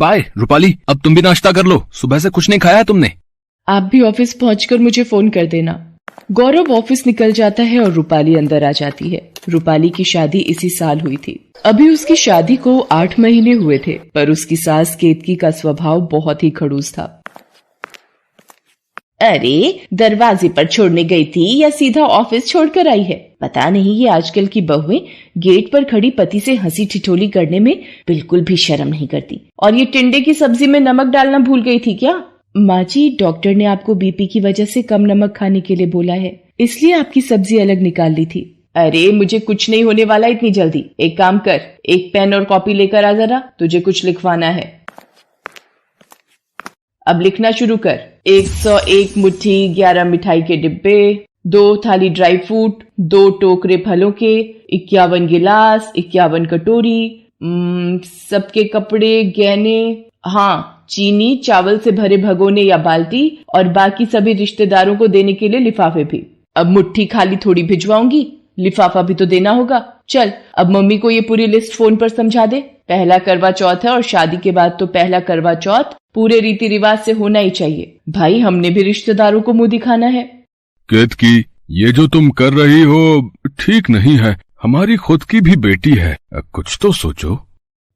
Bye Rupali, अब तुम भी नाश्ता कर लो, सुबह से कुछ नहीं खाया है तुमने। आप भी ऑफिस पहुंचकर मुझे फोन कर देना। गौरव ऑफिस निकल जाता है और रूपाली अंदर आ जाती है। रूपाली की शादी इसी साल हुई थी। अभी उसकी शादी को 8 महीने हुए थे, पर उसकी सास केतकी का स्वभाव बहुत ही खड़ूस था। अरे, दरवाजे पर छोड़ने गई थी या सीधा ऑफिस छोड़कर आई है? पता नहीं ये आजकल की बहुएं गेट पर खड़ी पति से हंसी ठिठोली करने में बिल्कुल भी शर्म नहीं करती। और ये टिंडे की सब्जी में नमक डालना भूल गई थी क्या? माँ जी, डॉक्टर ने आपको बीपी की वजह से कम नमक खाने के लिए बोला है, इसलिए आपकी सब्जी अलग निकाल ली थी। अरे, मुझे कुछ नहीं होने वाला इतनी जल्दी। एक काम कर, एक पेन और कॉपी लेकर आ जरा, तुझे कुछ लिखवाना है। अब लिखना शुरू कर। 101 मुट्ठी 11 मिठाई के डिब्बे, 2 थाली ड्राई फ्रूट, 2 टोकरे फलों के, 51 गिलास, 51 कटोरी, सबके कपड़े, गहने, हाँ, चीनी, चावल से भरे भगोने या बाल्टी, और बाकी सभी रिश्तेदारों को देने के लिए लिफाफे भी। अब मुट्ठी खाली थोड़ी भिजवाऊंगी, लिफाफा भी तो देना होगा। चल, अब मम्मी को ये पूरी लिस्ट फोन पर समझा दे। पहला करवा चौथ है और शादी के बाद तो पहला करवा चौथ पूरे रीति रिवाज से होना ही चाहिए। भाई, हमने भी रिश्तेदारों को मुंह दिखाना है। केतकी, ये जो तुम कर रही हो ठीक नहीं है, हमारी खुद की भी बेटी है, कुछ तो सोचो।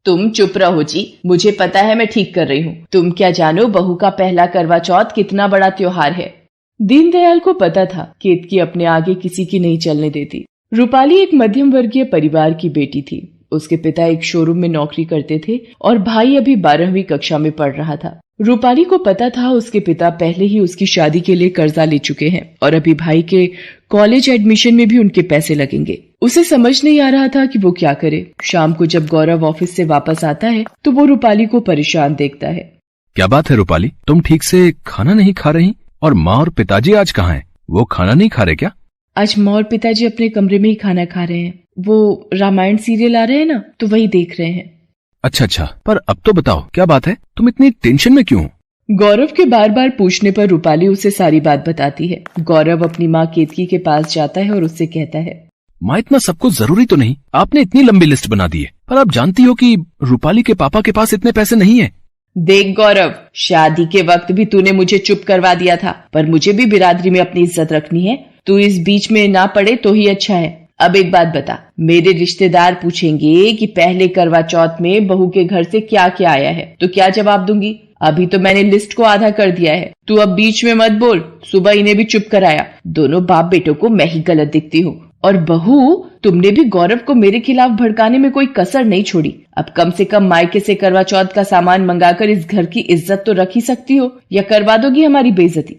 तुम चुप रहो जी, मुझे पता है मैं ठीक कर रही हूँ। तुम क्या जानो बहू का पहला करवा चौथ कितना बड़ा त्योहार है। दीनदयाल को पता था केतकी अपने आगे किसी की नहीं चलने देती। रूपाली एक मध्यम वर्गीय परिवार की बेटी थी। उसके पिता एक शोरूम में नौकरी करते थे और भाई अभी 12वीं कक्षा में पढ़ रहा था। रूपाली को पता था उसके पिता पहले ही उसकी शादी के लिए कर्जा ले चुके हैं और अभी भाई के कॉलेज एडमिशन में भी उनके पैसे लगेंगे। उसे समझ नहीं आ रहा था कि वो क्या करे। शाम को जब गौरव ऑफिस से वापस आता है तो वो रूपाली को परेशान देखता है। क्या बात है रूपाली, तुम ठीक से खाना नहीं खा रही? और माँ और पिताजी आज कहाँ हैं? वो खाना नहीं खा रहे क्या? आज माँ और पिताजी अपने कमरे में ही खाना खा रहे हैं। वो रामायण सीरियल आ रहे हैं ना, तो वही देख रहे हैं। अच्छा, पर अब तो बताओ क्या बात है, तुम इतनी टेंशन में क्यों? गौरव के बार बार पूछने पर रूपाली उसे सारी बात बताती है। गौरव अपनी माँ केतकी के पास जाता है और उससे कहता है, माँ, इतना सब कुछ जरूरी तो नहीं, आपने इतनी लंबी लिस्ट बना दी है, पर आप जानती हो कि रूपाली के पापा के पास इतने पैसे नहीं है। देख गौरव, शादी के वक्त भी तूने मुझे चुप करवा दिया था, पर मुझे भी बिरादरी में अपनी इज्जत रखनी है। तू इस बीच में ना पड़े तो ही अच्छा है। अब एक बात बता, मेरे रिश्तेदार पूछेंगे कि पहले करवा चौथ में बहू के घर से क्या क्या आया है, तो क्या जवाब दूंगी? अभी तो मैंने लिस्ट को आधा कर दिया है। तू अब बीच में मत बोल। सुबह इन्हें भी चुप कराया। दोनों बाप बेटों को मैं ही गलत दिखती हूँ। और बहू, तुमने भी गौरव को मेरे खिलाफ भड़काने में कोई कसर नहीं छोड़ी। अब कम से कम मायके से करवा चौथ का सामान मंगाकर इस घर की इज्जत तो रख ही सकती हो, या करवा दोगी हमारी बेइज्जती?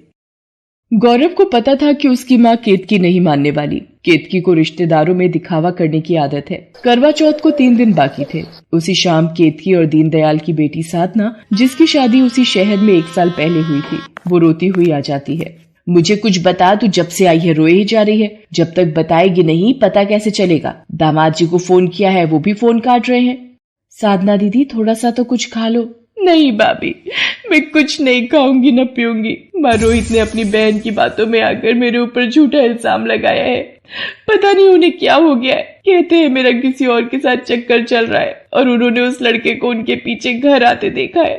गौरव को पता था कि उसकी माँ केतकी नहीं मानने वाली। केतकी को रिश्तेदारों में दिखावा करने की आदत है। करवा चौथ को 3 दिन बाकी थे। उसी शाम केतकी और दीनदयाल की बेटी साधना, जिसकी शादी उसी शहर में 1 साल पहले हुई थी, वो रोती हुई आ जाती है। मुझे कुछ बता, तू जब से आई है रोए ही जा रही है। जब तक बताएगी नहीं पता कैसे चलेगा? दामाद जी को फोन किया है, वो भी फोन काट रहे हैं। साधना दीदी, थोड़ा सा तो कुछ खा लो। नहीं भाभी, मैं कुछ नहीं खाऊंगी न पीऊंगी। माँ रोहित ने अपनी बहन की बातों में आकर मेरे ऊपर झूठा इल्जाम लगाया है। पता नहीं उन्हें क्या हो गया है। कहते हैं मेरा किसी और के साथ चक्कर चल रहा है और उन्होंने उस लड़के को उनके पीछे घर आते देखा है।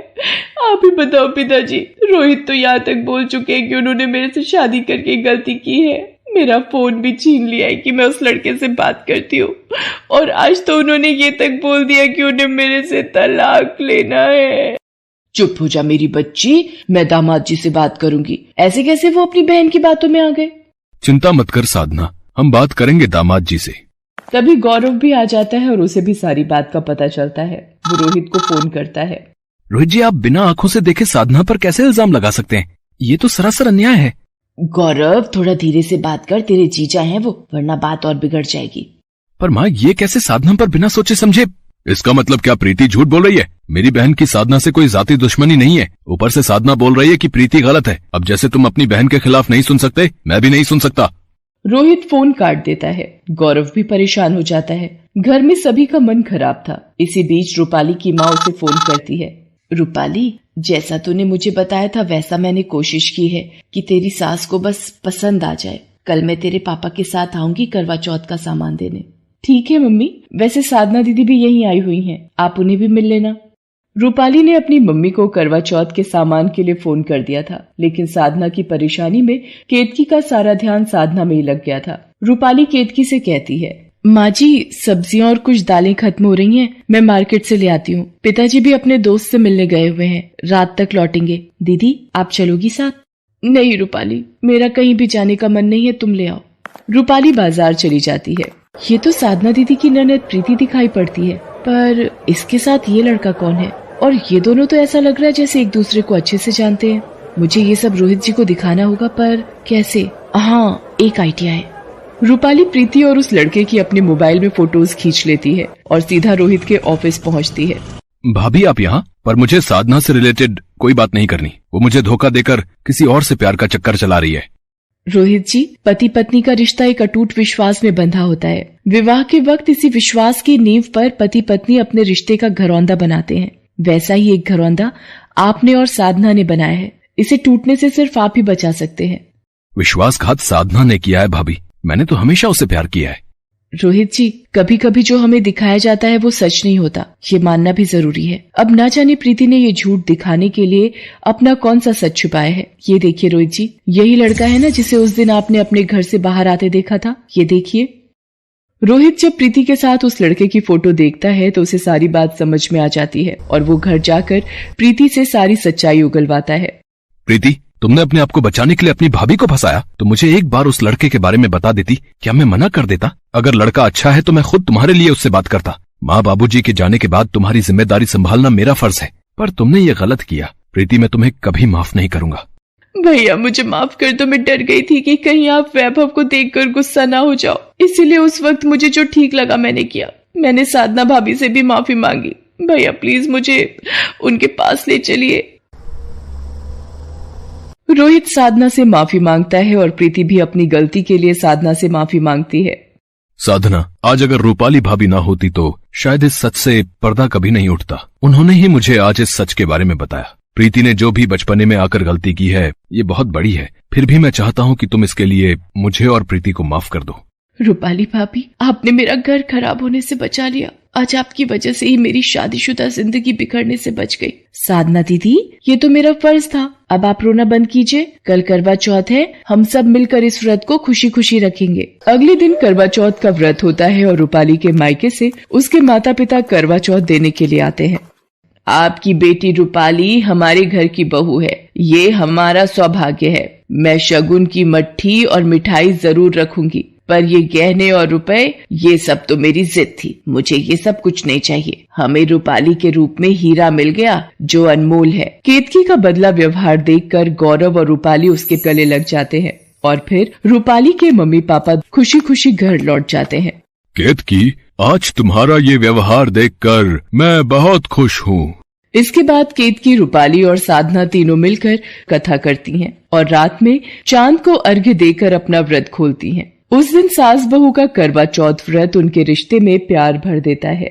आप ही बताओ पिताजी, रोहित तो यहाँ तक बोल चुके हैं कि उन्होंने मेरे से शादी करके गलती की है। मेरा फोन भी छीन लिया है कि मैं उस लड़के से बात करती हूँ, और आज तो उन्होंने ये तक बोल दिया कि उन्हें मेरे से तलाक लेना है। चुप हो जा मेरी बच्ची, मैं दामाद जी से बात करूंगी। ऐसे कैसे वो अपनी बहन की बातों में आ गए? चिंता मत कर साधना, हम बात करेंगे दामाद जी से। तभी गौरव भी आ जाता है और उसे भी सारी बात का पता चलता है। वो रोहित को फोन करता है। रोहित जी, आप बिना आंखों से देखे साधना पर कैसे इल्जाम लगा सकते हैं? ये तो सरासर अन्याय है। गौरव, थोड़ा धीरे से बात कर, तेरे जीजा हैं वो, वरना बात और बिगड़ जाएगी। पर माँ, ये कैसे साधना पर बिना सोचे समझे? इसका मतलब क्या प्रीति झूठ बोल रही है? मेरी बहन की साधना से कोई जाती दुश्मनी नहीं है। ऊपर से साधना बोल रही है कि प्रीति गलत है। अब जैसे तुम अपनी बहन के खिलाफ नहीं सुन सकते, मैं भी नहीं सुन सकता। रोहित फोन काट देता है। गौरव भी परेशान हो जाता है। घर में सभी का मन खराब था। इसी बीच रूपाली की माँ उसे फोन करती है। रूपाली, जैसा तूने मुझे बताया था वैसा मैंने कोशिश की है कि तेरी सास को बस पसंद आ जाए। कल मैं तेरे पापा के साथ आऊंगी करवा चौथ का सामान देने। ठीक है मम्मी, वैसे साधना दीदी भी यहीं आई हुई हैं, आप उन्हें भी मिल लेना। रूपाली ने अपनी मम्मी को करवा चौथ के सामान के लिए फोन कर दिया था, लेकिन साधना की परेशानी में केतकी का सारा ध्यान साधना में ही लग गया था। रूपाली केतकी से कहती है, माँ जी सब्जियां और कुछ दालें खत्म हो रही हैं, मैं मार्केट से ले आती हूँ। पिताजी भी अपने दोस्त से मिलने गए हुए हैं, रात तक लौटेंगे। दीदी आप चलोगी साथ? नहीं रूपाली, मेरा कहीं भी जाने का मन नहीं है, तुम ले आओ। रूपाली बाजार चली जाती है। ये तो साधना दीदी की ननद प्रीति दिखाई पड़ती है, पर इसके साथ ये लड़का कौन है? और ये दोनों तो ऐसा लग रहा है जैसे एक दूसरे को अच्छे से जानते हैं। मुझे ये सब रोहित जी को दिखाना होगा, पर कैसे? हाँ, एक आइडिया है। रूपाली प्रीति और उस लड़के की अपने मोबाइल में फोटोज खींच लेती है और सीधा रोहित के ऑफिस पहुंचती है। भाभी आप यहाँ? पर मुझे साधना से रिलेटेड कोई बात नहीं करनी। वो मुझे धोखा देकर किसी और से प्यार का चक्कर चला रही है। रोहित जी, पति पत्नी का रिश्ता एक अटूट विश्वास में बंधा होता है। विवाह के वक्त इसी विश्वास की नींव पर पति पत्नी अपने रिश्ते का घरौंदा बनाते हैं। वैसा ही एक घरौंदा आपने और साधना ने बनाया है। इसे टूटने से सिर्फ आप ही बचा सकते हैं। विश्वासघात साधना ने किया है भाभी, मैंने तो हमेशा उससे प्यार किया है। रोहित जी, कभी कभी जो हमें दिखाया जाता है वो सच नहीं होता, ये मानना भी जरूरी है। अब ना जाने प्रीति ने ये झूठ दिखाने के लिए अपना कौन सा सच छुपाया है। ये देखिए रोहित जी, यही लड़का है ना जिसे उस दिन आपने अपने घर से बाहर आते देखा था। ये देखिए। रोहित जब प्रीति के साथ उस लड़के की फोटो देखता है तो उसे सारी बात समझ में आ जाती है और वो घर जाकर प्रीति से सारी सच्चाई उगलवाता है। प्रीति, तुमने अपने आप को बचाने के लिए अपनी भाभी को फंसाया, तो मुझे एक बार उस लड़के के बारे में बता देती, क्या मैं मना कर देता? अगर लड़का अच्छा है तो मैं खुद तुम्हारे लिए उससे बात करता। माँ बाबूजी के जाने के बाद तुम्हारी जिम्मेदारी संभालना मेरा फर्ज है, पर तुमने ये गलत किया। प्रीति, मैं तुम्हें कभी माफ नहीं करूंगा। भैया मुझे माफ कर दो, मैं डर गई थी कि कहीं आप वैभव को देखकर गुस्सा ना हो जाओ, इसीलिए उस वक्त मुझे जो ठीक लगा मैंने किया। मैंने साधना भाभी से भी माफी मांगी। भैया प्लीज मुझे उनके पास ले चलिए। रोहित साधना से माफी मांगता है और प्रीति भी अपनी गलती के लिए साधना से माफी मांगती है। साधना, आज अगर रूपाली भाभी ना होती तो शायद इस सच से पर्दा कभी नहीं उठता। उन्होंने ही मुझे आज इस सच के बारे में बताया। प्रीति ने जो भी बचपने में आकर गलती की है ये बहुत बड़ी है, फिर भी मैं चाहता हूँ कि तुम इसके लिए मुझे और प्रीति को माफ कर दो। रूपाली भाभी, आपने मेरा घर खराब होने से बचा लिया। आज आपकी वजह से ही मेरी शादीशुदा जिंदगी बिखरने से बच गई। साधना दीदी, ये तो मेरा फर्ज था। अब आप रोना बंद कीजिए। कल करवा चौथ है, हम सब मिलकर इस व्रत को खुशी खुशी रखेंगे। अगले दिन करवा चौथ का व्रत होता है और रूपाली के मायके से उसके माता पिता करवा चौथ देने के लिए आते हैं। आपकी बेटी रूपाली हमारे घर की बहू है, ये हमारा सौभाग्य है। मैं शगुन की मट्ठी और मिठाई जरूर रखूंगी, पर ये गहने और रुपए ये सब तो मेरी जिद थी। मुझे ये सब कुछ नहीं चाहिए। हमें रूपाली के रूप में हीरा मिल गया जो अनमोल है। केतकी का बदला व्यवहार देखकर गौरव और रूपाली उसके गले लग जाते हैं और फिर रूपाली के मम्मी पापा खुशी खुशी घर लौट जाते हैं। केतकी, आज तुम्हारा ये व्यवहार देखकर मैं बहुत खुश हूँ। इसके बाद केतकी, रूपाली और साधना तीनों मिलकर कथा करती हैं और रात में चांद को अर्घ्य देकर अपना व्रत खोलती हैं। उस दिन सास बहू का करवा चौथ व्रत उनके रिश्ते में प्यार भर देता है।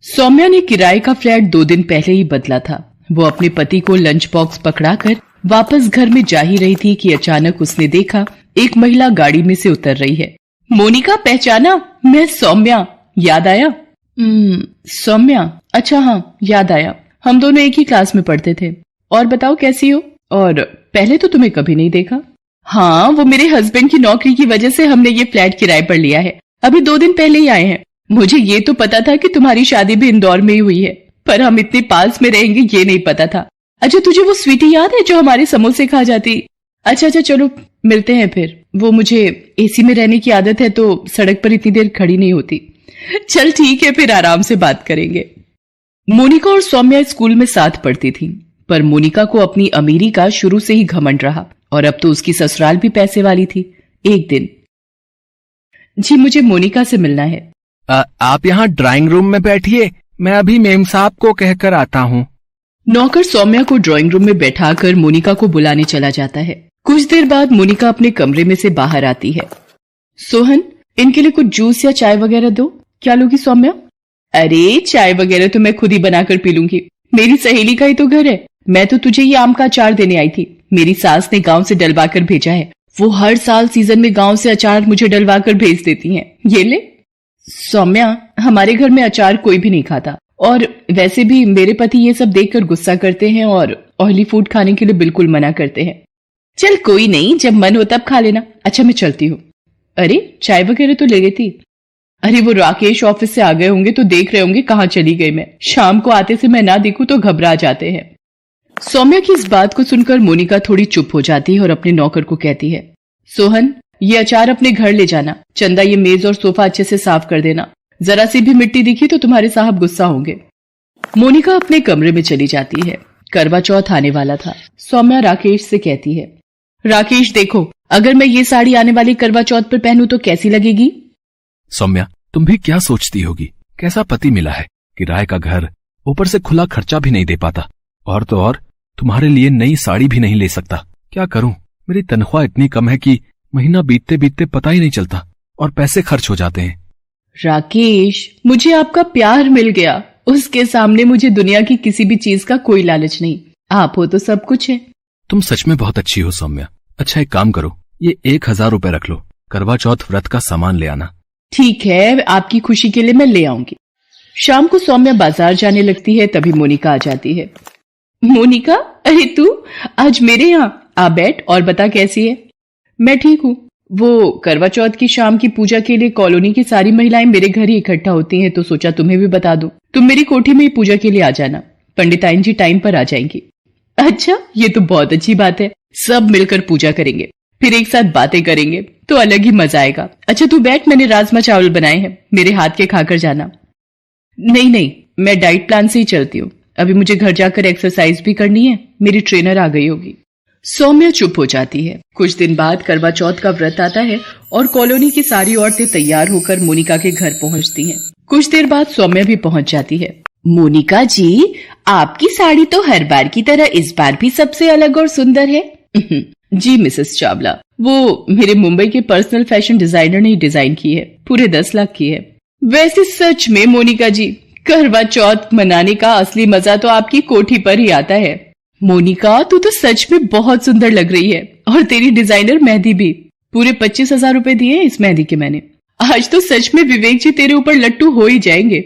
सौम्या ने किराए का फ्लैट 2 दिन पहले ही बदला था। वो अपने पति को लंच बॉक्स पकड़ाकर वापस घर में जा ही रही थी कि अचानक उसने देखा एक महिला गाड़ी में से उतर रही है। मोनिका, पहचाना? मैं सौम्या। याद आया? सौम्या, अच्छा हाँ याद आया। हम दोनों एक ही क्लास में पढ़ते थे। और बताओ कैसी हो? और पहले तो तुम्हें कभी नहीं देखा। हाँ, वो मेरे हस्बैंड की नौकरी की वजह से हमने ये फ्लैट किराए पर लिया है। अभी 2 दिन पहले ही आए हैं। मुझे ये तो पता था कि तुम्हारी शादी भी इंदौर में ही हुई है, पर हम इतने पास में रहेंगे ये नहीं पता था। अच्छा, तुझे वो स्वीटी याद है जो हमारे समोसे खा जाती? अच्छा चलो मिलते हैं फिर। वो मुझे एसी में रहने की आदत है तो सड़क पर इतनी देर खड़ी नहीं होती। चल ठीक है, फिर आराम से बात करेंगे। मोनिका और सौम्या स्कूल में साथ पढ़ती थी, पर मोनिका को अपनी अमीरी का शुरू से ही घमंड रहा और अब तो उसकी ससुराल भी पैसे वाली थी। एक दिन, जी मुझे मोनिका से मिलना है। आप यहाँ ड्राइंग रूम में बैठिए, मैं अभी मेम साहब को कहकर आता हूँ। नौकर सौम्या को ड्राइंग रूम में बैठाकर मोनिका को बुलाने चला जाता है। कुछ देर बाद मोनिका अपने कमरे में से बाहर आती है। सोहन, इनके लिए कुछ जूस या चाय वगैरह दो। क्या लोगी सौम्या? अरे चाय वगैरह तो मैं खुद ही बनाकर पी लूंगी, मेरी सहेली का ही तो घर है। मैं तो तुझे ये आम का अचार देने आई थी, मेरी सास ने गांव से डलवा कर भेजा है। वो हर साल सीजन में गांव से अचार मुझे डलवा कर भेज देती हैं। ये ले। सौम्या, हमारे घर में अचार कोई भी नहीं खाता, और वैसे भी मेरे पति ये सब देखकर गुस्सा करते हैं और ऑयली फूड खाने के लिए बिल्कुल मना करते हैं। चल कोई नहीं, जब मन हो तब खा लेना। अच्छा मैं चलती हूँ। अरे चाय वगैरह तो ले गई थी। अरे वो राकेश ऑफिस से आ गए होंगे तो देख रहे होंगे कहाँ चली गई मैं। शाम को आते से मैं ना देखूं तो घबरा जाते हैं। सौम्या की इस बात को सुनकर मोनिका थोड़ी चुप हो जाती है और अपने नौकर को कहती है, सोहन ये अचार अपने घर ले जाना। चंदा ये मेज और सोफा अच्छे से साफ कर देना। जरा सी भी मिट्टी दिखी तो तुम्हारे साहब गुस्सा होंगे। मोनिका अपने कमरे में चली जाती है। करवा चौथ आने वाला था। सौम्या राकेश से कहती है, राकेश देखो, अगर मैं ये साड़ी आने वाली करवा चौथ पर पहनूं तो कैसी लगेगी? सौम्या, तुम भी क्या सोचती होगी? कैसा पति मिला है, किराए का घर, ऊपर से खुला खर्चा भी नहीं दे पाता, और तो और तुम्हारे लिए नई साड़ी भी नहीं ले सकता। क्या करूं? मेरी तनख्वाह इतनी कम है कि महीना बीतते बीतते पता ही नहीं चलता और पैसे खर्च हो जाते हैं। राकेश, मुझे आपका प्यार मिल गया। उसके सामने मुझे दुनिया की किसी भी चीज का कोई लालच नहीं। आप हो तो सब कुछ है। तुम सच में बहुत अच्छी हो सौम्या। अच्छा एक काम करो, ये 1000 रुपए रख लो, करवा चौथ व्रत का सामान ले आना। ठीक है, आपकी खुशी के लिए मैं ले आऊंगी। शाम को सौम्या बाजार जाने लगती है, तभी मोनिका आ जाती है। मोनिका, अरे तू आज मेरे यहाँ आ बैठ और बता कैसी है? मैं ठीक हूँ। वो करवा चौथ की शाम की पूजा के लिए कॉलोनी की सारी महिलाएं मेरे घर ही इकट्ठा होती हैं, तो सोचा तुम्हें भी बता दूं। तुम मेरी कोठी में ही पूजा के लिए आ जाना। पंडिताइन जी टाइम पर आ जाएंगी। अच्छा, ये तो बहुत अच्छी बात है। सब मिलकर पूजा करेंगे, फिर एक साथ बातें करेंगे तो अलग ही मजा आएगा। अच्छा तू बैठ, मैंने राजमा चावल बनाए हैं, मेरे हाथ के खाकर जाना। नहीं, मैं डाइट प्लान से ही चलती हूँ। अभी मुझे घर जाकर एक्सरसाइज भी करनी है। मेरी ट्रेनर आ गई होगी। सौम्या चुप हो जाती है। कुछ दिन बाद करवा चौथ का व्रत आता है और कॉलोनी की सारी औरतें तैयार होकर मोनिका के घर पहुंचती हैं। कुछ देर बाद सौम्या भी पहुंच जाती है। मोनिका जी, आपकी साड़ी तो हर बार की तरह इस बार भी सबसे अलग और सुंदर है। जी मिसेस चावला, वो मेरे मुंबई के पर्सनल फैशन डिजाइनर ने डिजाइन की है। पूरे 10 लाख की है। वैसे सच में मोनिका जी, करवा चौथ मनाने का असली मजा तो आपकी कोठी पर ही आता है। मोनिका, तू तो सच में बहुत सुंदर लग रही है, और तेरी डिजाइनर मेहंदी भी। पूरे 25,000 रुपए दिए इस मेहंदी के मैंने। आज तो सच में विवेक जी तेरे ऊपर लट्टू हो ही जाएंगे।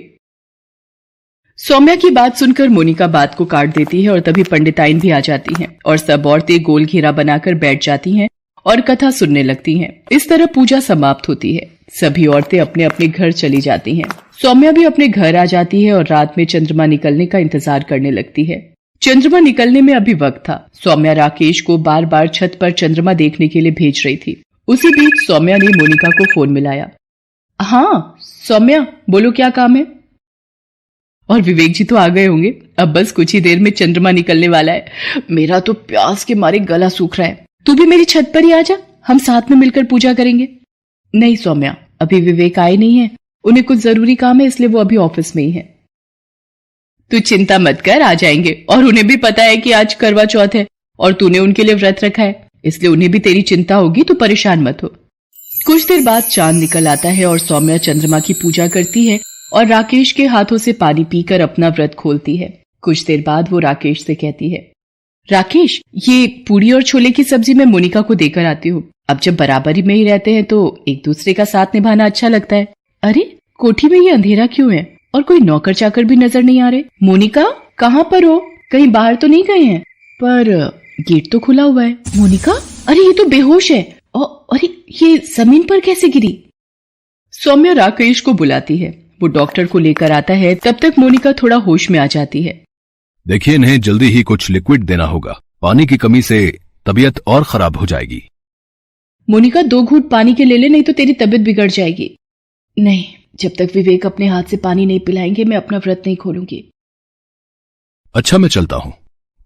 सौम्या की बात सुनकर मोनिका बात को काट देती है और तभी पंडिताइन भी आ जाती हैं और सब औरतें गोल घेरा बनाकर बैठ जाती हैं और कथा सुनने लगती हैं। इस तरह पूजा समाप्त होती है। सभी औरतें अपने अपने घर चली जाती हैं। सौम्या भी अपने घर आ जाती है और रात में चंद्रमा निकलने का इंतजार करने लगती है। चंद्रमा निकलने में अभी वक्त था। सौम्या राकेश को बार बार छत पर चंद्रमा देखने के लिए भेज रही थी। उसी बीच सौम्या ने मोनिका को फोन मिलाया। हाँ सौम्या, बोलो क्या काम है? और विवेक जी तो आ गए होंगे। अब बस कुछ ही देर में चंद्रमा निकलने वाला है। मेरा तो प्यास के मारे गला सूख रहा है। तू भी मेरी छत पर ही आ जा, हम साथ में मिलकर पूजा करेंगे। नहीं सौम्या, अभी विवेक आए नहीं है। उन्हें कुछ जरूरी काम है, इसलिए वो अभी ऑफिस में ही है। तू चिंता मत कर, आ जाएंगे। और उन्हें भी पता है कि आज करवा चौथ है और तूने उनके लिए व्रत रखा है, इसलिए उन्हें भी तेरी चिंता होगी, तो परेशान मत हो। कुछ देर बाद चांद निकल आता है और सौम्या चंद्रमा की पूजा करती है और राकेश के हाथों से पानी पीकर अपना व्रत खोलती है। कुछ देर बाद वो राकेश से कहती है, राकेश, ये पूरी और छोले की सब्जी मैं मोनिका को देकर आती हूँ। अब जब बराबरी में ही रहते हैं तो एक दूसरे का साथ निभाना अच्छा लगता है। अरे कोठी में ये अंधेरा क्यों है और कोई नौकर चाकर भी नजर नहीं आ रहे? मोनिका, कहाँ पर हो? कहीं बाहर तो नहीं गए हैं? पर गेट तो खुला हुआ है। मोनिका, अरे ये तो बेहोश है। अरे ये जमीन पर कैसे गिरी? सौम्या राकेश को बुलाती है। वो डॉक्टर को लेकर आता है। तब तक मोनिका थोड़ा होश में आ जाती है। देखिए, इन्हें जल्दी ही कुछ लिक्विड देना होगा। पानी की कमी से तबीयत और खराब हो जाएगी। मोनिका, 2 घूंट पानी के ले ले, नहीं तो तेरी तबीयत बिगड़ जाएगी। नहीं, जब तक विवेक अपने हाथ से पानी नहीं पिलाएंगे मैं अपना व्रत नहीं खोलूंगी। अच्छा, मैं चलता हूँ।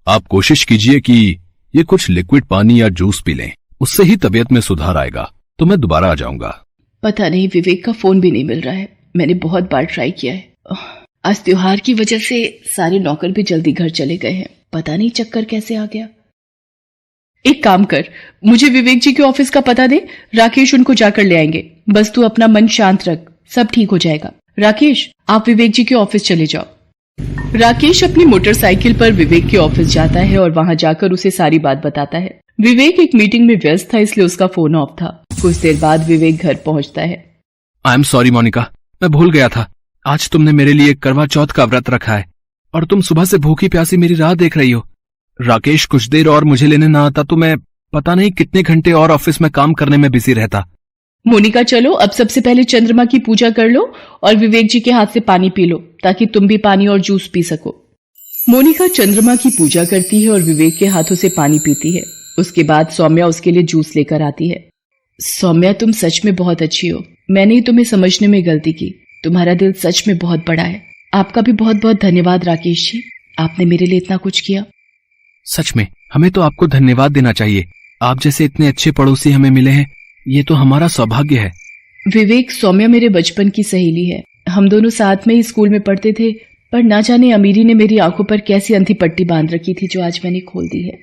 आप कोशिश कीजिए कि ये कुछ लिक्विड पानी या जूस पी लें, उससे ही तबीयत में सुधार आएगा। तो मैं दोबारा आ जाऊंगा। पता नहीं, विवेक का फोन भी नहीं मिल रहा है। मैंने बहुत बार ट्राई किया है। आज त्योहार की वजह से सारे नौकर भी जल्दी घर चले गए हैं। पता नहीं चक्कर कैसे आ गया। एक काम कर, मुझे विवेक जी के ऑफिस का पता दे। राकेश उनको जाकर ले आएंगे। बस तू अपना मन शांत रख, सब ठीक हो जाएगा। राकेश, आप विवेक जी के ऑफिस चले जाओ। राकेश अपनी मोटरसाइकिल पर विवेक के ऑफिस जाता है और वहां जाकर उसे सारी बात बताता है। विवेक एक मीटिंग में व्यस्त था, इसलिए उसका फोन ऑफ था। कुछ देर बाद विवेक घर पहुंचता है। आई एम सॉरी मोनिका, मैं भूल गया था। आज तुमने मेरे लिए करवा चौथ का व्रत रखा है और तुम सुबह से भूखी प्यासी मेरी राह देख रही हो। राकेश कुछ देर और मुझे लेने ना आता तो मैं पता नहीं कितने घंटे और ऑफिस में काम करने में बिजी रहता। मोनिका चलो, अब सबसे पहले चंद्रमा की पूजा कर लो और विवेक जी के हाथ से पानी पी लो ताकि तुम भी पानी और जूस पी सको। मोनिका चंद्रमा की पूजा करती है और विवेक के हाथों से पानी पीती है। उसके बाद सौम्या उसके लिए जूस लेकर आती है। सौम्या, तुम सच में बहुत अच्छी हो। मैंने ही तुम्हें समझने में गलती की। तुम्हारा दिल सच में बहुत बड़ा है। आपका भी बहुत बहुत धन्यवाद राकेश जी, आपने मेरे लिए इतना कुछ किया। सच में हमें तो आपको धन्यवाद देना चाहिए। आप जैसे इतने अच्छे पड़ोसी हमें मिले हैं, ये तो हमारा सौभाग्य है। विवेक, सौम्या मेरे बचपन की सहेली है। हम दोनों साथ में ही स्कूल में पढ़ते थे, पर ना जाने अमीरी ने मेरी आंखों पर कैसी अंधी पट्टी बांध रखी थी जो आज मैंने खोल दी है।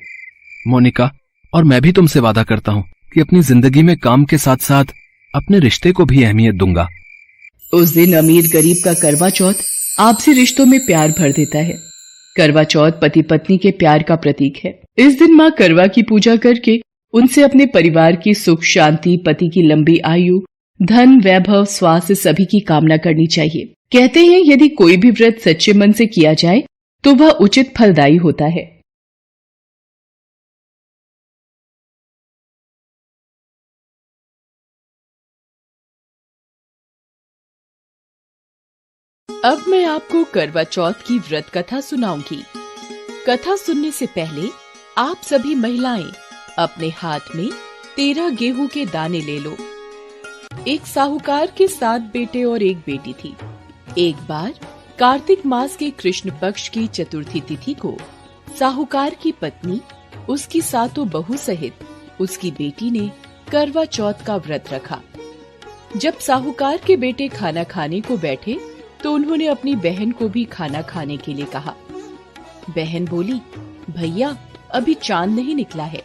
मोनिका, और मैं भी तुमसे वादा करता हूँ कि अपनी जिंदगी में काम के साथ साथ अपने रिश्ते को भी अहमियत दूंगा। उस दिन अमीर गरीब का करवा चौथ आपसी रिश्तों में प्यार भर देता है। करवा चौथ पति पत्नी के प्यार का प्रतीक है। इस दिन माँ करवा की पूजा करके उनसे अपने परिवार की सुख शांति, पति की लंबी आयु, धन वैभव, स्वास्थ्य सभी की कामना करनी चाहिए। कहते हैं यदि कोई भी व्रत सच्चे मन से किया जाए तो वह उचित फलदायी होता है। अब मैं आपको करवा चौथ की व्रत कथा सुनाऊंगी। कथा सुनने से पहले आप सभी महिलाएं अपने हाथ में 13 गेहूं के दाने ले लो। एक साहूकार के 7 बेटे और एक बेटी थी। एक बार कार्तिक मास के कृष्ण पक्ष की चतुर्थी तिथि को साहूकार की पत्नी, उसकी 7 बहू सहित उसकी बेटी ने करवा चौथ का व्रत रखा। जब साहूकार के बेटे खाना खाने को बैठे तो उन्होंने अपनी बहन को भी खाना खाने के लिए कहा। बहन बोली, भैया अभी चांद नहीं निकला है,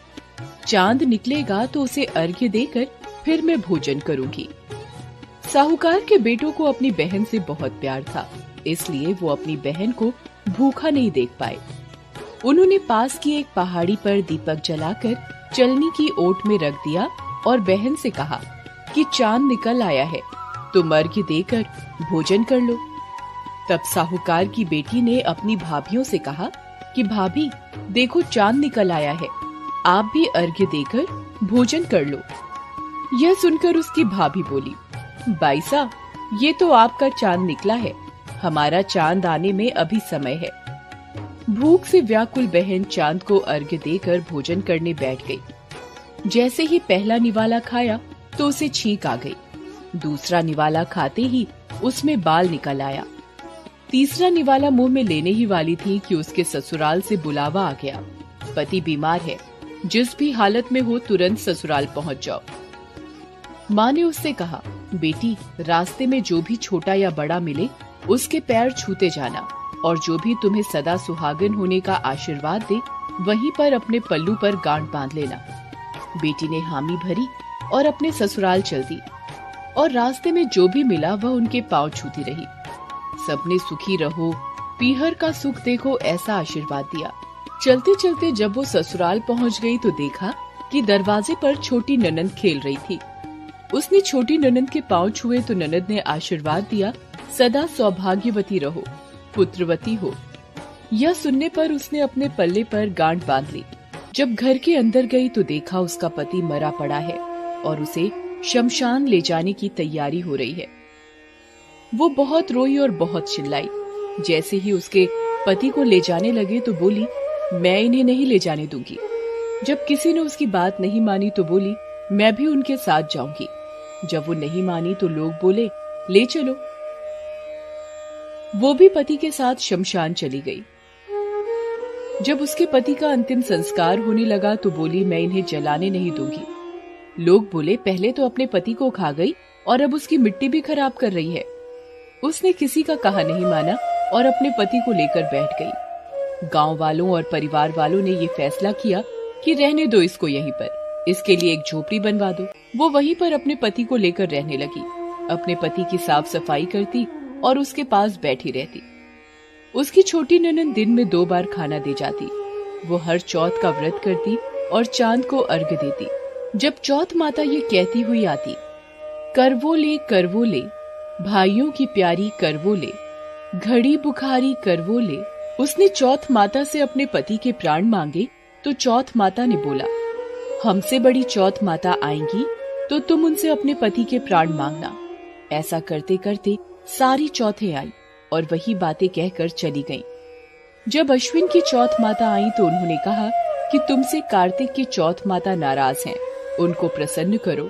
चांद निकलेगा तो उसे अर्घ्य देकर फिर मैं भोजन करूंगी। साहूकार के बेटों को अपनी बहन से बहुत प्यार था, इसलिए वो अपनी बहन को भूखा नहीं देख पाए। उन्होंने पास की एक पहाड़ी पर दीपक जलाकर चलनी की ओट में रख दिया और बहन से कहा कि चांद निकल आया है, तुम अर्घ्य देकर भोजन कर लो। तब साहूकार की बेटी ने अपनी भाभियों से कहा कि भाभी देखो चांद निकल आया है, आप भी अर्घ्य देकर भोजन कर लो। यह सुनकर उसकी भाभी बोली, बाईसा ये तो आपका चांद निकला है, हमारा चांद आने में अभी समय है। भूख से व्याकुल बहन चांद को अर्घ्य देकर भोजन करने बैठ गई। जैसे ही पहला निवाला खाया तो उसे छींक आ गई। दूसरा निवाला खाते ही उसमें बाल निकल आया। तीसरा निवाला मुंह में लेने ही वाली थी कि उसके ससुराल से बुलावा आ गया, पति बीमार है, जिस भी हालत में हो तुरंत ससुराल पहुंच जाओ। माँ ने उससे कहा, बेटी रास्ते में जो भी छोटा या बड़ा मिले उसके पैर छूते जाना और जो भी तुम्हें सदा सुहागन होने का आशीर्वाद दे वहीं पर अपने पल्लू पर गांठ बांध लेना। बेटी ने हामी भरी और अपने ससुराल चल दी और रास्ते में जो भी मिला वह उनके पांव छूती रही। सबने सुखी रहो, पीहर का सुख देखो, ऐसा आशीर्वाद दिया। चलते चलते जब वो ससुराल पहुंच गई तो देखा कि दरवाजे पर छोटी ननंद खेल रही थी। उसने छोटी ननंद के पांव छुए तो ननंद ने आशीर्वाद दिया, सदा सौभाग्यवती रहो, पुत्रवती हो। यह सुनने पर उसने अपने पल्ले पर गांठ बांध ली। जब घर के अंदर गई तो देखा उसका पति मरा पड़ा है और उसे शमशान ले जाने की तैयारी हो रही है। वो बहुत रोई और बहुत चिल्लाई। जैसे ही उसके पति को ले जाने लगे तो बोली, मैं इन्हें नहीं ले जाने दूंगी। जब किसी ने उसकी बात नहीं मानी तो बोली, मैं भी उनके साथ जाऊंगी। जब वो नहीं मानी तो लोग बोले, ले चलो। वो भी पति के साथ शमशान चली गई। जब उसके पति का अंतिम संस्कार होने लगा तो बोली, मैं इन्हें जलाने नहीं दूंगी। लोग बोले, पहले तो अपने पति को खा गई और अब उसकी मिट्टी भी खराब कर रही है। उसने किसी का कहा नहीं माना और अपने पति को लेकर बैठ गई। गांव वालों और परिवार वालों ने ये फैसला किया कि रहने दो इसको यहीं पर, इसके लिए एक झोपड़ी बनवा दो। वो वहीं पर अपने पति को लेकर रहने लगी। अपने पति की साफ सफाई करती और उसके पास बैठी रहती। उसकी छोटी ननंद दिन में 2 बार खाना दे जाती। वो हर चौथ का व्रत करती और चांद को अर्घ्य देती। जब चौथ माता ये कहती हुई आती, करवो ले भाइयों की प्यारी करवो ले, घड़ी बुखारी करवो ले। उसने चौथ माता से अपने पति के प्राण मांगे तो चौथ माता ने बोला, हमसे बड़ी चौथ माता आएंगी तो तुम उनसे अपने पति के प्राण मांगना। ऐसा करते करते सारी चौथें आई और वही बातें कहकर चली गईं। जब अश्विन की चौथ माता आई तो उन्होंने कहा कि तुमसे कार्तिक की चौथ माता नाराज हैं, उनको प्रसन्न करो,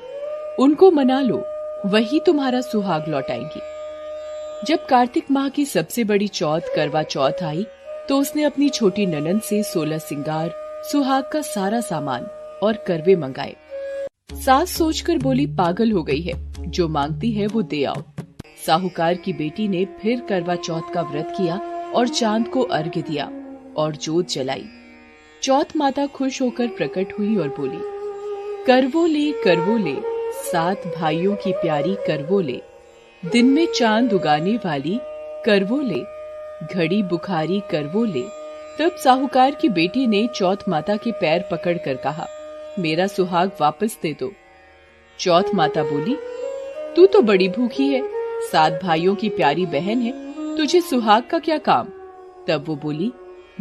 उनको मना लो, वही तुम्हारा सुहाग लौटाएंगी। जब कार्तिक माह की सबसे बड़ी चौथ करवा चौथ आई तो उसने अपनी छोटी ननंद से 16 सिंगार, सुहाग का सारा सामान और करवे मंगाए। सास सोचकर बोली, पागल हो गई है, जो मांगती है वो दे आओ। साहूकार की बेटी ने फिर करवा चौथ का व्रत किया और चांद को अर्घ्य दिया और जोत जलाई। चौथ माता खुश होकर प्रकट हुई और बोली, करवो ले 7 भाइयों की प्यारी करवो ले, दिन में चांद उगाने वाली करवो ले, घड़ी बुखारी करवो ले। तब साहूकार की बेटी ने चौथ माता के पैर पकड़कर कहा, मेरा सुहाग वापस दे दो। चौथ माता बोली, तू तो बड़ी भूखी है, 7 भाइयों की प्यारी बहन है, तुझे सुहाग का क्या काम। तब वो बोली,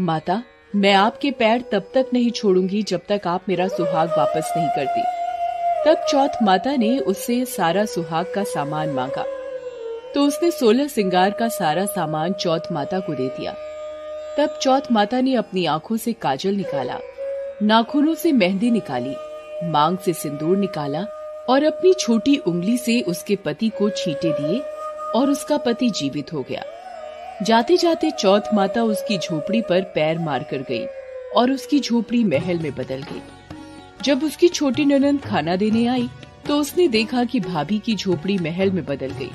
माता मैं आपके पैर तब तक नहीं छोड़ूंगी जब तक आप मेरा सुहाग वापस नहीं करती। तब चौथ माता ने उससे सारा सुहाग का सामान मांगा तो उसने 16 सिंगार का सारा सामान चौथ माता को दे दिया। तब चौथ माता ने अपनी आंखों से काजल निकाला, नाखूनों से मेहंदी निकाली, मांग से सिंदूर निकाला और अपनी छोटी उंगली से उसके पति को छींटे दिए और उसका पति जीवित हो गया। जाते जाते चौथ माता उसकी झोपड़ी पर पैर मार कर गई और उसकी झोपड़ी महल में बदल गई। जब उसकी छोटी ननंद खाना देने आई तो उसने देखा कि भाभी की झोपड़ी महल में बदल गई।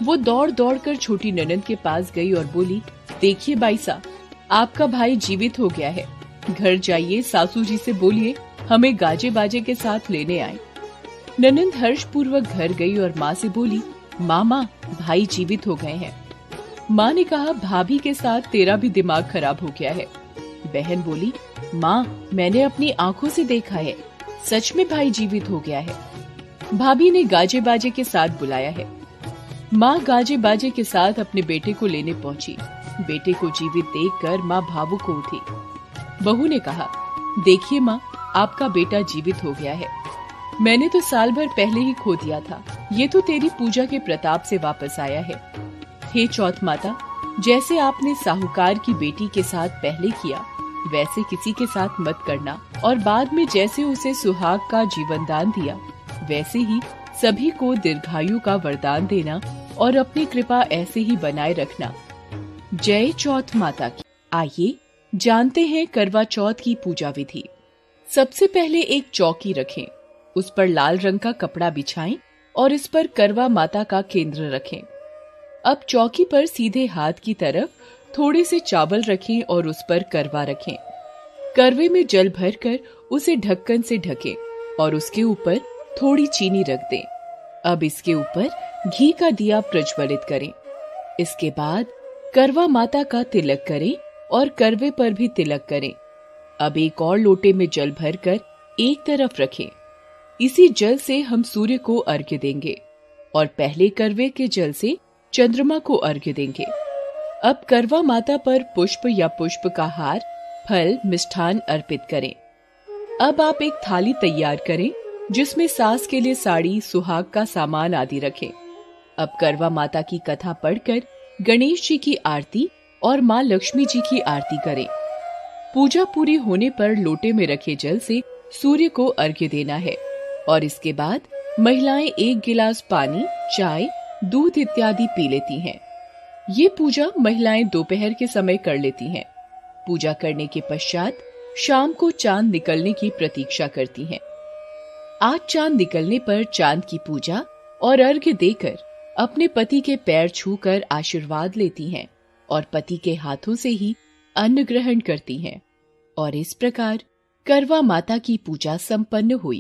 वो दौड़ दौड़ कर छोटी ननंद के पास गई और बोली, देखिए बाई साहब, आपका भाई जीवित हो गया है, घर जाइए, सासू जी से बोलिए हमें गाजे बाजे के साथ लेने आए। ननंद हर्ष पूर्वक घर गई और माँ से बोली, माँ भाई जीवित हो गए हैं। माँ ने कहा, भाभी के साथ तेरा भी दिमाग खराब हो गया है। बहन बोली, माँ मैंने अपनी आंखों से देखा है, सच में भाई जीवित हो गया है। भाभी ने गाजे बाजे के साथ बुलाया है। माँ गाजे बाजे के साथ अपने बेटे को लेने पहुंची। बेटे को जीवित देखकर माँ भावुक हो उठी। बहू ने कहा, देखिए माँ, आपका बेटा जीवित हो गया है, मैंने तो साल भर पहले ही खो दिया था, ये तो तेरी पूजा के प्रताप से वापस आया है। हे चौथ माता, जैसे आपने साहूकार की बेटी के साथ पहले किया वैसे किसी के साथ मत करना, और बाद में जैसे उसे सुहाग का जीवन दान दिया वैसे ही सभी को दीर्घायु का वरदान देना और अपनी कृपा ऐसे ही बनाए रखना। जय चौथ माता की। आइए जानते हैं करवा चौथ की पूजा विधि। सबसे पहले एक चौकी रखें, उस पर लाल रंग का कपड़ा बिछाएं और इस पर करवा माता का केंद्र रखें। अब चौकी पर सीधे हाथ की तरफ थोड़े से चावल रखें और उस पर करवा रखें। करवे में जल भरकर उसे ढक्कन से ढकें और उसके ऊपर थोड़ी चीनी रख दें। अब इसके ऊपर घी का दिया प्रज्वलित करें। इसके बाद करवा माता का तिलक करें और करवे पर भी तिलक करें। अब एक और लोटे में जल भरकर एक तरफ रखें। इसी जल से हम सूर्य को अर्घ्य देंगे और पहले करवे के जल से चंद्रमा को अर्घ्य देंगे। अब करवा माता पर पुष्प या पुष्प का हार, फल, मिष्ठान अर्पित करें। अब आप एक थाली तैयार करें जिसमें सास के लिए साड़ी, सुहाग का सामान आदि रखें। अब करवा माता की कथा पढ़कर गणेश जी की आरती और माँ लक्ष्मी जी की आरती करें। पूजा पूरी होने पर लोटे में रखे जल से सूर्य को अर्घ्य देना है और इसके बाद महिलाएं 1 गिलास पानी, चाय, दूध इत्यादि पी लेती हैं। ये पूजा महिलाएं दोपहर के समय कर लेती हैं। पूजा करने के पश्चात शाम को चांद निकलने की प्रतीक्षा करती हैं। आज चांद निकलने पर चांद की पूजा और अर्घ्य देकर अपने पति के पैर छूकर आशीर्वाद लेती हैं और पति के हाथों से ही अन्न ग्रहण करती हैं। और इस प्रकार करवा माता की पूजा संपन्न हुई।